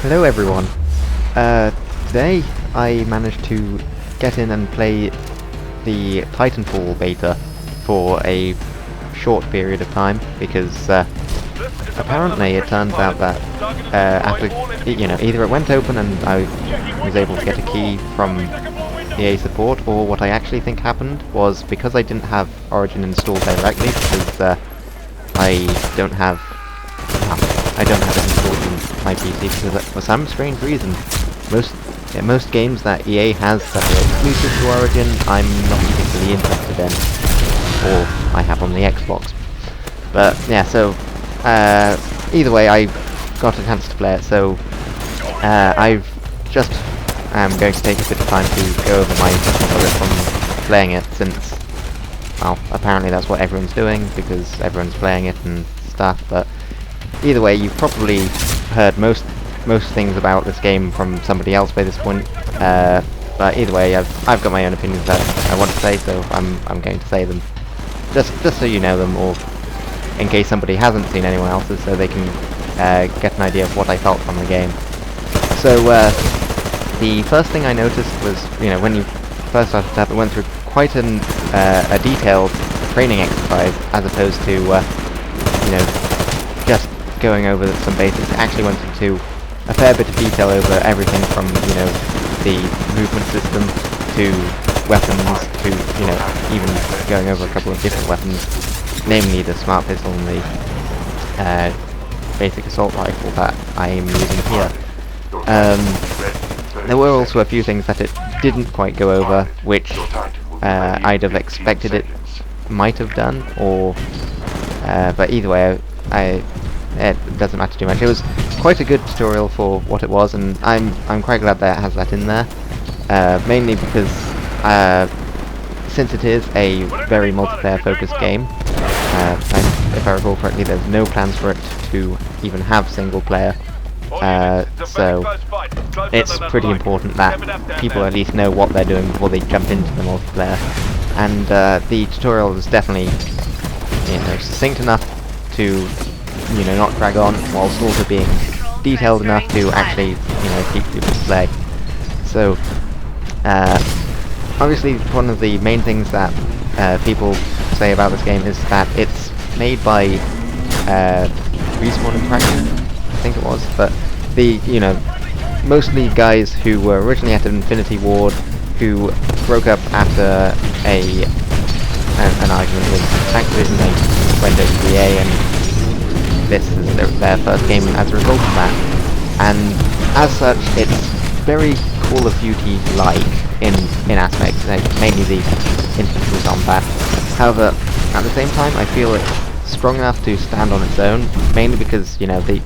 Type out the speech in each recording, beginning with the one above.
Hello everyone. Today I managed to get in and play the Titanfall Beta for a short period of time because apparently it turns out that after either it went open and I was able to get a key from EA support, or what I actually think happened was because I didn't have Origin installed directly because I don't have it installed in my PC because for some strange reason most games that EA has that are exclusive to Origin I'm not particularly interested in, or I have on the Xbox. But yeah, so either way I got a chance to play it, so I've just going to take a bit of time to go over my impressions of it from playing it, since, well, apparently that's what everyone's doing because everyone's playing it and stuff. But either way, you've probably heard most things about this game from somebody else by this point. But either way, I've got my own opinions that I want to say, so I'm going to say them just so you know them, or in case somebody hasn't seen anyone else's, so they can get an idea of what I felt from the game. So the first thing I noticed was, when you first started up, it went through quite a detailed training exercise, as opposed to just going over some basics. It actually went into a fair bit of detail over everything from the movement system to weapons to even going over a couple of different weapons, namely the smart pistol and the basic assault rifle that I am using here. There were also a few things that it didn't quite go over, which I'd have expected it might have done, or but either way, it doesn't matter too much. It was quite a good tutorial for what it was, and I'm quite glad that it has that in there. Mainly because since it is a very multiplayer focused game, and if I recall correctly, there's no plans for it to even have single player. So it's pretty important that people at least know what they're doing before they jump into the multiplayer. And the tutorial is definitely succinct enough to not drag on, whilst also being detailed enough to actually teach people to play. So obviously one of the main things that people say about this game is that it's made by Respawn Interactive, I think it was, but the mostly guys who were originally at Infinity Ward, who broke up after an argument with Activision. They went over to EA, and this is their first game as a result of that. And as such, it's very Call of Duty-like in aspects, mainly the infantry combat. However, at the same time, I feel it's strong enough to stand on its own, mainly because the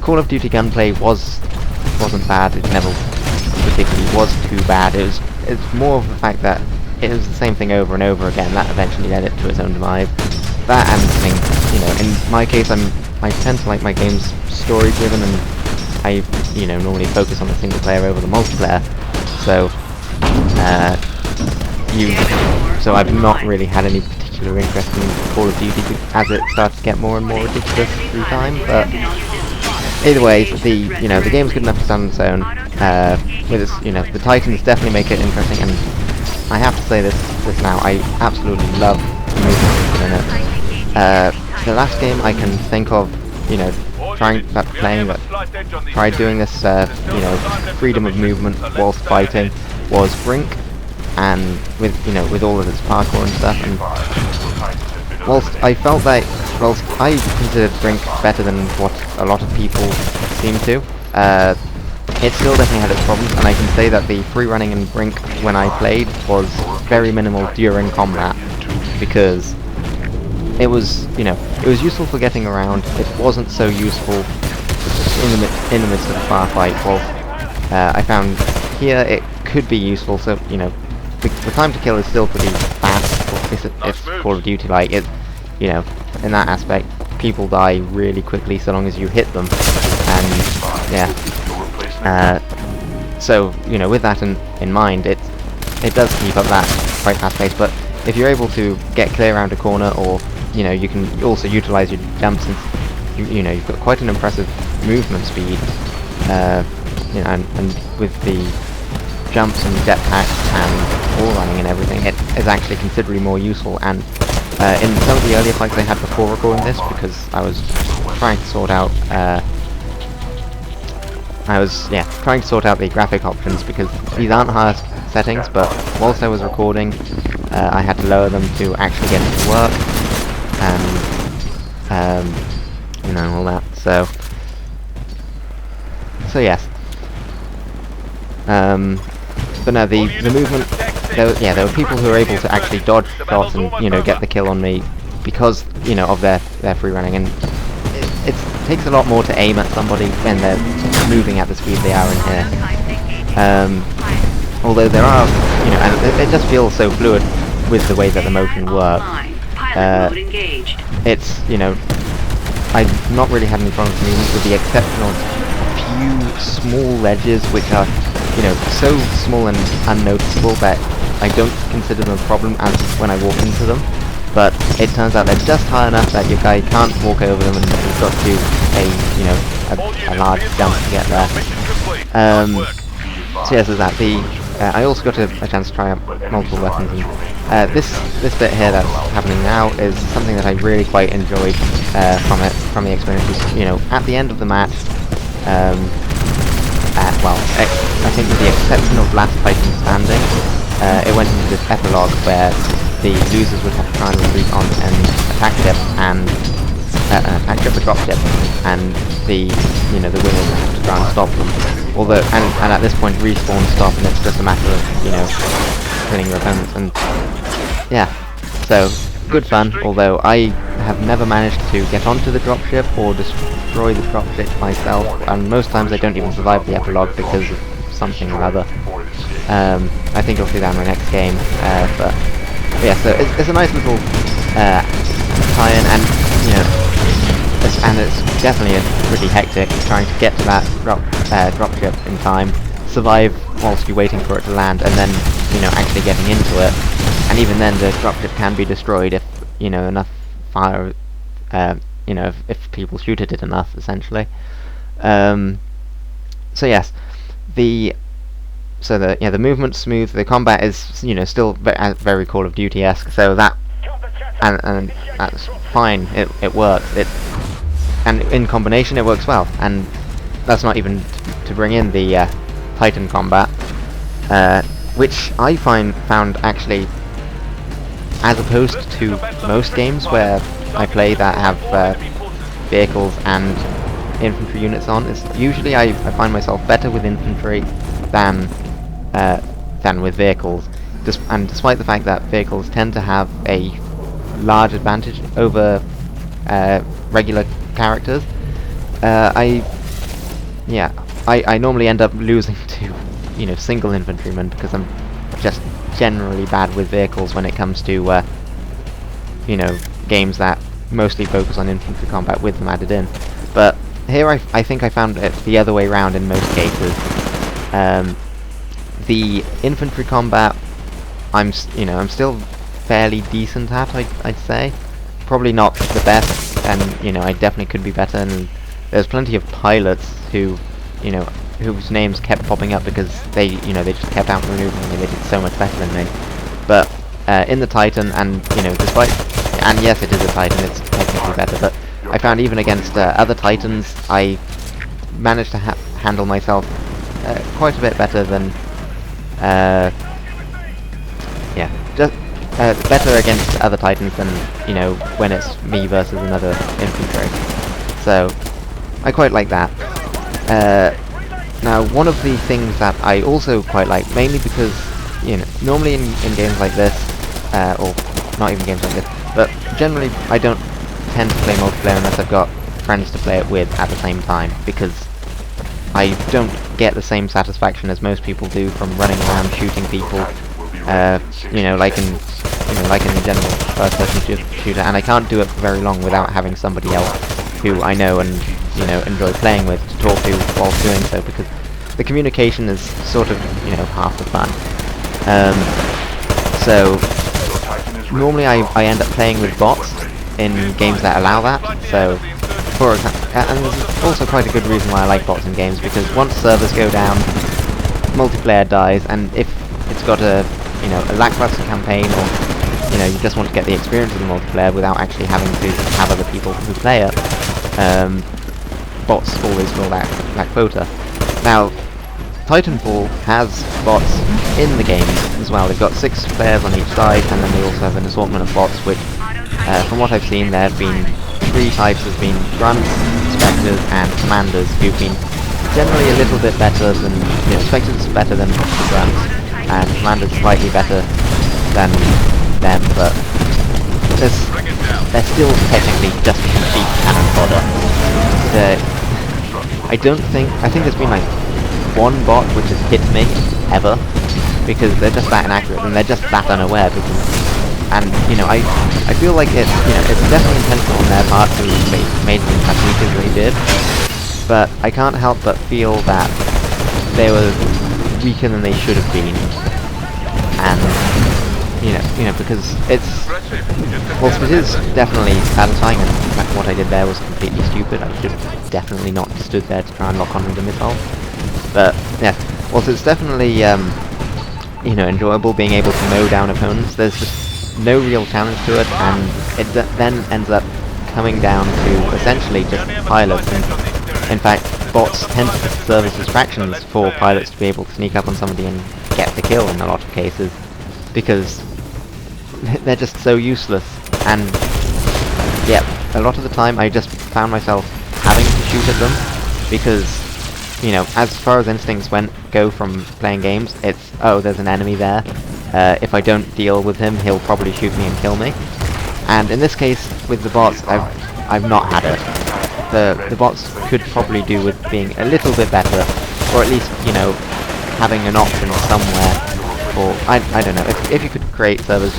Call of Duty gunplay wasn't bad. It never particularly was too bad. It's more of the fact that it was the same thing over and over again that eventually led it to its own demise. That, and in my case, I tend to like my games story driven, and I normally focus on the single player over the multiplayer. So so I've not really had any particular interest in Call of Duty as it started to get more and more ridiculous through time. But either way, the game's good enough to stand on its own. With its, the Titans definitely make it interesting, and I have to say this now, I absolutely love the movement in it. The last game I can think of, tried doing this, freedom of movement whilst fighting was Brink, and with all of its parkour and stuff. And whilst I considered Brink better than what a lot of people seem to, it still definitely had its problems, and I can say that the free running in Brink when I played was very minimal during combat, because it was useful for getting around. It wasn't so useful in the midst of a firefight. Well, I found here it could be useful. So the time to kill is still pretty fast. It's Call of Duty like it. In that aspect, people die really quickly so long as you hit them, and yeah. So with that in mind, it does keep up that quite fast pace. But if you're able to get clear around a corner, or you can also utilize your jumps, and you've got quite an impressive movement speed. you know, and with the jumps and jetpacks and wall running and everything, it is actually considerably more useful. And in some of the earlier fights I had before recording this, because I was trying to sort out trying to sort out the graphic options, because these aren't highest settings, but whilst I was recording, I had to lower them to actually get it to work, and you know, all that. So yes. But no, the movement. There were people who were able to actually dodge shots and, you know, get the kill on me because, you know, of their free running, and it takes a lot more to aim at somebody when they're moving at the speed they are in here. Although there are, you know, and it just feels so fluid with the way that the motion works. It's, you know, I've not really had any problems moving, with the exception of a few small ledges which are, you know, so small and unnoticeable that I don't consider them a problem as when I walk into them. But it turns out they're just high enough that your guy can't walk over them, and you've got to do a large jump to get there. So yes, there's that. I also got a chance to try out multiple weapons, and this bit here that's happening now is something that I really quite enjoyed from the experience. You know, at the end of the match, I think with the exception of Last Titan Standing, it went into this epilogue where the losers would have to try and retreat on an attack ship and the drop ship, and the winners would have to try and stop them. Although, and at this point respawn stop, and it's just a matter of, you know, killing your opponents. And yeah, so good fun. Although I have never managed to get onto the dropship or destroy the dropship myself, and most times I don't even survive the epilogue because of something or other. I think you'll see that in my next game. But yeah, so it's a nice little tie-in, and you know, it's definitely pretty hectic trying to get to that dropship in time, survive whilst you're waiting for it to land, and then, you know, actually getting into it. And even then, the dropship can be destroyed if, you know, enough fire, you know, if people shoot at it enough, essentially. So yes, the movement's smooth. The combat is, you know, still very Call of Duty-esque. So that and that's fine. It works. And in combination, it works well. And that's not even to bring in the Titan combat, which I found actually, as opposed to most games where I play that have vehicles and infantry units on, is usually I find myself better with infantry than with vehicles. And despite the fact that vehicles tend to have a large advantage over regular characters, I normally end up losing to, you know, single infantrymen, because I'm just generally bad with vehicles when it comes to you know, games that mostly focus on infantry combat with them added in. But here I think I found it the other way around in most cases. The infantry combat I'm still fairly decent at, I'd say. Probably not the best, and, you know, I definitely could be better, and there's plenty of pilots who, you know, whose names kept popping up because they, you know, they just kept outmaneuvering me. They did so much better than me. But in the Titan, and, you know, and yes, it is a Titan, it's technically better, but I found even against other Titans, I managed to handle myself quite a bit better than, just better against other Titans than, you know, when it's me versus another infantry. So I quite like that. Now, one of the things that I also quite like, mainly because, you know, normally in games like this, or not even games like this, but generally I don't tend to play multiplayer unless I've got friends to play it with at the same time, because I don't get the same satisfaction as most people do from running around shooting people, you know, like in the general first-person shooter, and I can't do it for very long without having somebody else who I know and, you know, enjoy playing with to talk to whilst doing so, because the communication is sort of, you know, half the fun. So normally I end up playing with bots in games that allow that. So, for example, and there's also quite a good reason why I like bots in games, because once servers go down, multiplayer dies, and if it's got a lackluster campaign, or you just want to get the experience of the multiplayer without actually having to have other people who play it, bots always fill that quota. Now, Titanfall has bots in the game as well. They've got 6 players on each side, and then they also have an assortment of bots, which, from what I've seen, there have been 3 types. There's been grunts, spectres, and commanders, who've been generally a little bit better than, spectres are better than grunts, and commanders slightly better than them, but they're still technically just cheap cannon fodder. I think there's been like 1 bot which has hit me ever, because they're just that inaccurate and they're just that unaware. And I feel like it's definitely intentional on their part to make them as weak as they did, but I can't help but feel that they were weaker than they should have been. And because it is definitely satisfying, and in fact what I did there was completely stupid. I should have definitely not stood there to try and lock onto the missile. But yeah, also it's definitely enjoyable being able to mow down opponents. There's just no real challenge to it, and it then ends up coming down to essentially just pilots. And in fact, bots tend to serve as distractions for pilots to be able to sneak up on somebody and get the kill in a lot of cases, because they're just so useless. And yeah, a lot of the time I just found myself having to shoot at them, because as far as instincts go from playing games, it's, oh, there's an enemy there. If I don't deal with him, he'll probably shoot me and kill me. And in this case, with the bots, I've not had it. The bots could probably do with being a little bit better, or at least having an option somewhere. Or I don't know, if you could create servers,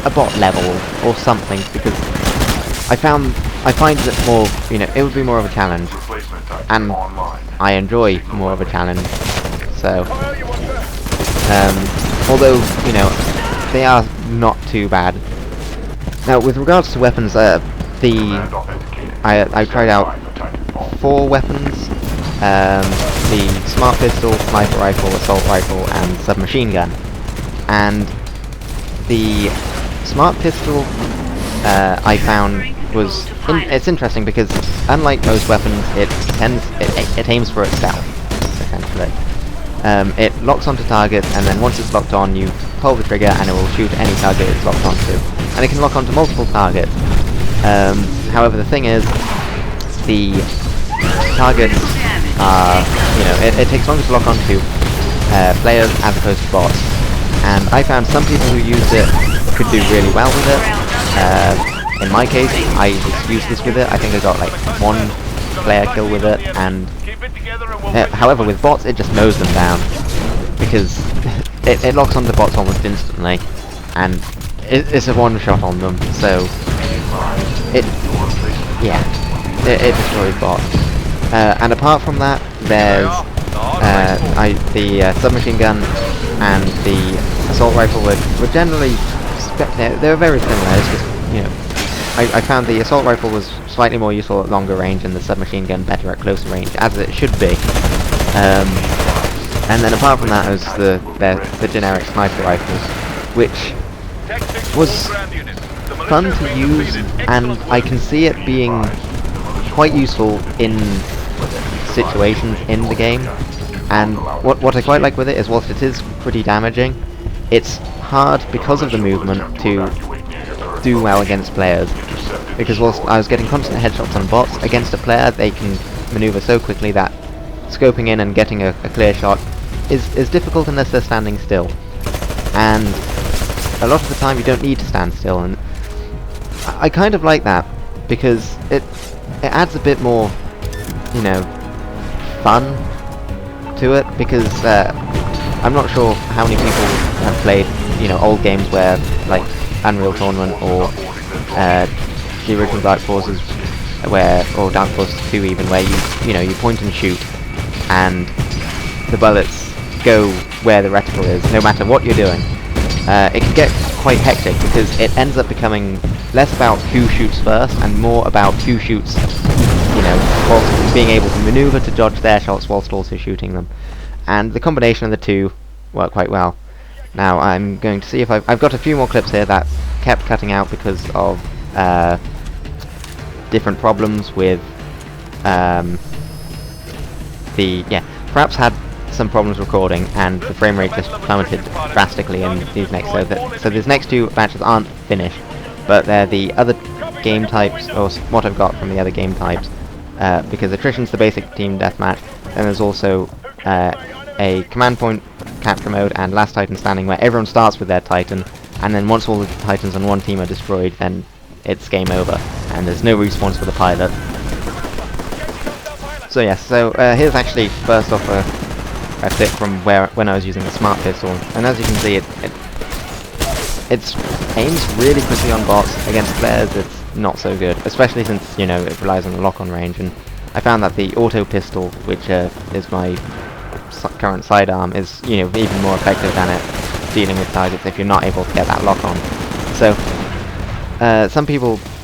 a bot level or something, because I find that more, it would be more of a challenge, and I enjoy more of a challenge. So, although they are not too bad. Now, with regards to weapons, I tried out 4 weapons. The smart pistol, sniper rifle, assault rifle, and submachine gun. And the smart pistol I found it's interesting, because unlike most weapons, it aims for itself, essentially. It locks onto target, and then once it's locked on, you pull the trigger and it will shoot any target it's locked onto. And it can lock onto multiple targets. However, the thing is, the targets are, it takes longer to lock onto players as opposed to bots. And I found some people who used it could do really well with it. In my case, I was useless with it. I think I got like 1 player kill with it, and however with bots it just mows them down, because it locks onto bots almost instantly, and it's a 1-shot on them, so it destroys bots. And apart from that, there's the submachine gun and the assault rifle were generally they were very similar. It's just I found the assault rifle was slightly more useful at longer range, and the submachine gun better at closer range, as it should be. And then apart from that was the generic sniper rifles, which was fun to use, and I can see it being quite useful in situations in the game. And what I quite like with it is, whilst it is pretty damaging, it's hard, because of the movement, to do well against players. Because whilst I was getting constant headshots on bots, against a player they can maneuver so quickly that scoping in and getting a clear shot is difficult unless they're standing still. And a lot of the time you don't need to stand still, and I kind of like that, because it adds a bit more, fun to it, because I'm not sure how many people have played, old games where, like Unreal Tournament or the original Dark Forces, or Dark Forces 2 even, where you point and shoot, and the bullets go where the reticle is, no matter what you're doing. It can get quite hectic, because it ends up becoming less about who shoots first and more about who shoots, whilst being able to maneuver to dodge their shots whilst also shooting them. And the combination of the two work quite well. Now I'm going to see if I've got a few more clips here that kept cutting out because of different problems with perhaps had some problems recording and the frame rate just plummeted drastically in these next. So these next two matches aren't finished, but they're the other game types, or what I've got from the other game types, because attrition's the basic team deathmatch. Then there's also a command point capture mode and last Titan standing, where everyone starts with their Titan, and then once all the Titans on one team are destroyed, then it's game over, and there's no respawns for the pilot. So yes, here's actually first off a tip from when I was using the smart pistol, and as you can see, it aims really quickly on bots. Against players it's not so good, especially since, you know, it relies on the lock-on range, and I found that the auto pistol, which is my current sidearm, is, you know, even more effective than it dealing with targets if you're not able to get that lock-on. So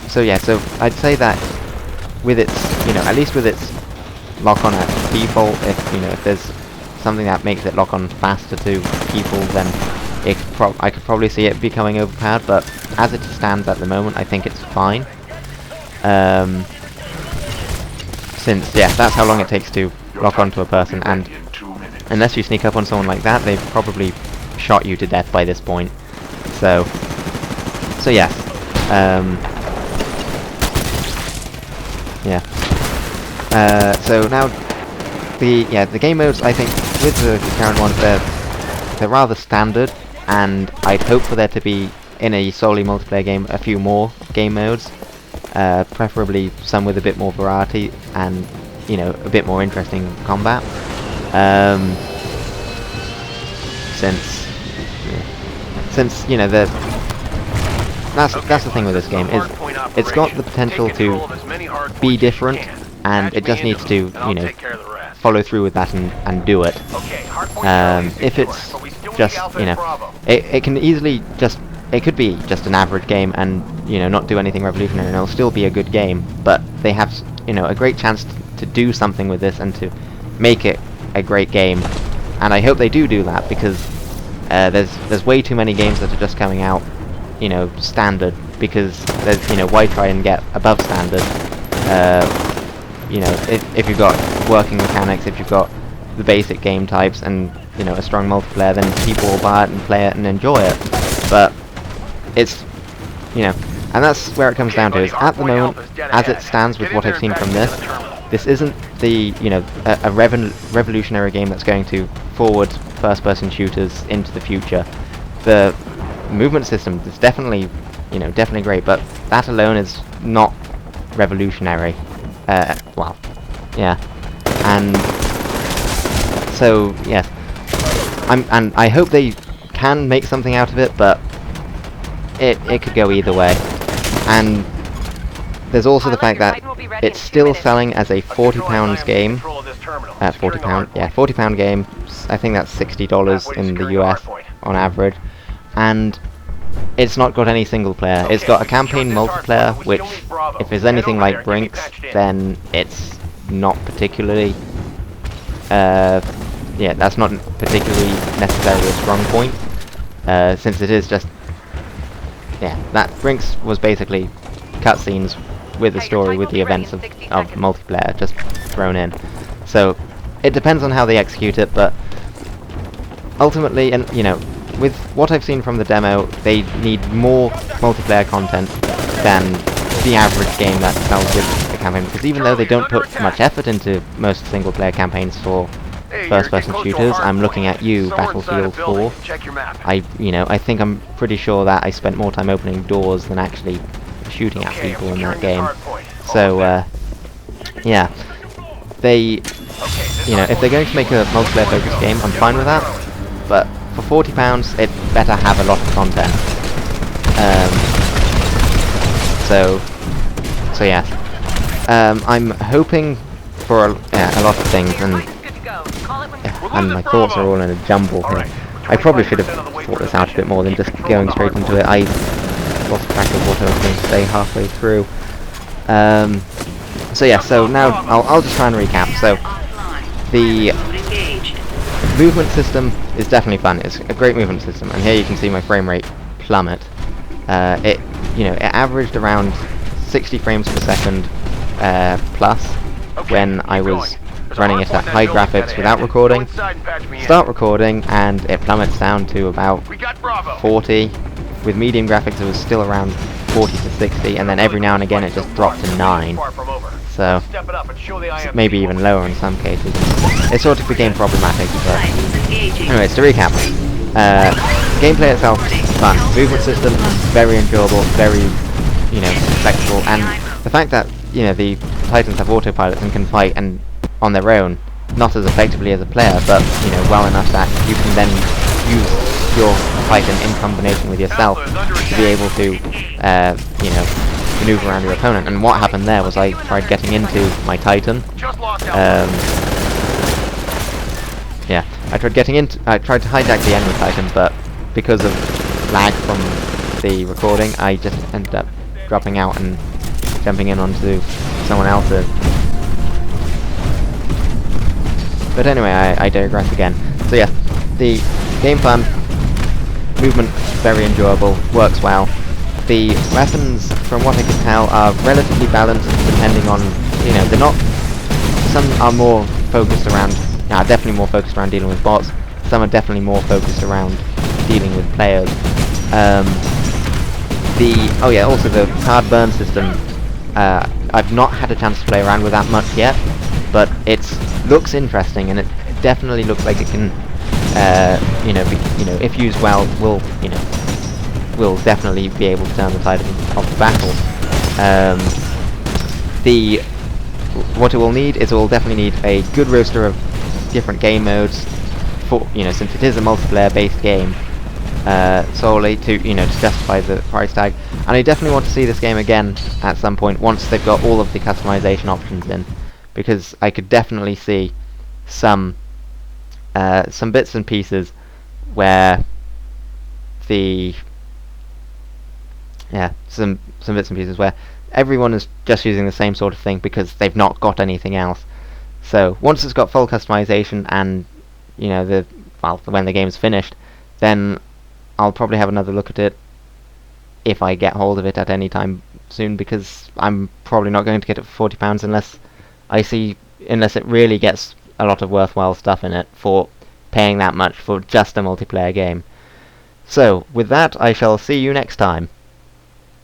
so I'd say that with its, you know, at least with its lock-on at default, if there's something that makes it lock on faster to people, then I could probably see it becoming overpowered, but as it stands at the moment, I think it's fine. Since, that's how long it takes to lock onto a person, and unless you sneak up on someone like that, they've probably shot you to death by this point. So yes. So now the game modes, I think with the current ones, they're rather standard, and I'd hope for there to be, in a solely multiplayer game, a few more game modes, preferably some with a bit more variety and, you know, a bit more interesting combat. Since you know, that's the thing with this game, is it's got the potential to be different, and it just needs to, you know, follow through with that and do it. If it's just, you know, it can easily just, it could be just an average game and, you know, not do anything revolutionary, and it'll still be a good game, but they have, you know, a great chance to do something with this and to make it a great game, and I hope they do that, because there's way too many games that are just coming out, you know, standard, because there's, you know, why try and get above standard? You know, if you've got working mechanics, if you've got the basic game types and, you know, a strong multiplayer, then people will buy it and play it and enjoy it. But it's, you know, and that's where it comes down to, is at the moment, as it stands with what I've seen from this isn't the, you know, a revolutionary game that's going to forward first-person shooters into the future. The movement system is definitely, you know, definitely great, but that alone is not revolutionary. Well, yeah, and so yes, and I hope they can make something out of it, but it could go either way. And there's also the fact that it's still selling as a £40 game. £40 game. I think that's $60 in the US on average, and it's not got any single player. It's got a campaign multiplayer, which, if there's anything like Brinks, then it's not particularly, that's not particularly necessarily a strong point, since it is just, that Brinks was basically cutscenes with the story, with the events of multiplayer just thrown in. So it depends on how they execute it, but ultimately, and you know, with what I've seen from the demo, they need more multiplayer content than the average game that sells with the campaign, because even though they don't put much effort into most single-player campaigns for first-person shooters, I'm looking at you, Battlefield 4. I think I'm pretty sure that I spent more time opening doors than actually shooting at people in that game. So, yeah, if they're going to make a multiplayer-focused game, I'm fine with that, but for £40, it better have a lot of content. So yes. I'm hoping for a lot of things, and my thoughts are all in a jumble here. I probably should have thought this out a bit more than just going straight into it. I lost track of what I was going to say halfway through. So yeah, so now I'll just try and recap. So the movement system is definitely fun. It's a great movement system, and here you can see my frame rate plummet. It averaged around 60 frames per second plus when I was running it at high graphics without recording. Start recording and it plummets down to about 40. With medium graphics it was still around 40 to 60, and then every now and again it just dropped to 9. So maybe even lower in some cases. It sort of became problematic, but anyways, to recap. Gameplay itself, fun. Movement system, very enjoyable, very, flexible, and the fact that, the Titans have autopilots and can fight and on their own, not as effectively as a player, but, well enough that you can then use your Titan in combination with yourself to be able to, maneuver around your opponent. And what happened there was I tried getting into my Titan. I tried to hijack the enemy Titan, but because of lag from the recording, I just ended up dropping out and jumping in onto someone else's. But anyway, I digress again. So yeah, the game fun, movement very enjoyable, works well. The weapons, from what I can tell, are relatively balanced depending on, they're not, some are more focused around, definitely more focused around dealing with bots, some are definitely more focused around dealing with players. Also the card burn system, I've not had a chance to play around with that much yet, but it looks interesting, and it definitely looks like it can, if used well, will definitely be able to turn the tide of the battle. What it will need is it will definitely need a good roster of different game modes, for since it is a multiplayer-based game, solely to justify the price tag. And I definitely want to see this game again at some point once they've got all of the customization options in, because I could definitely see some bits and pieces where some bits and pieces where everyone is just using the same sort of thing because they've not got anything else. So once it's got full customization and when the game's finished, then I'll probably have another look at it if I get hold of it at any time soon, because I'm probably not going to get it for £40 unless it really gets a lot of worthwhile stuff in it for paying that much for just a multiplayer game. So with that, I shall see you next time.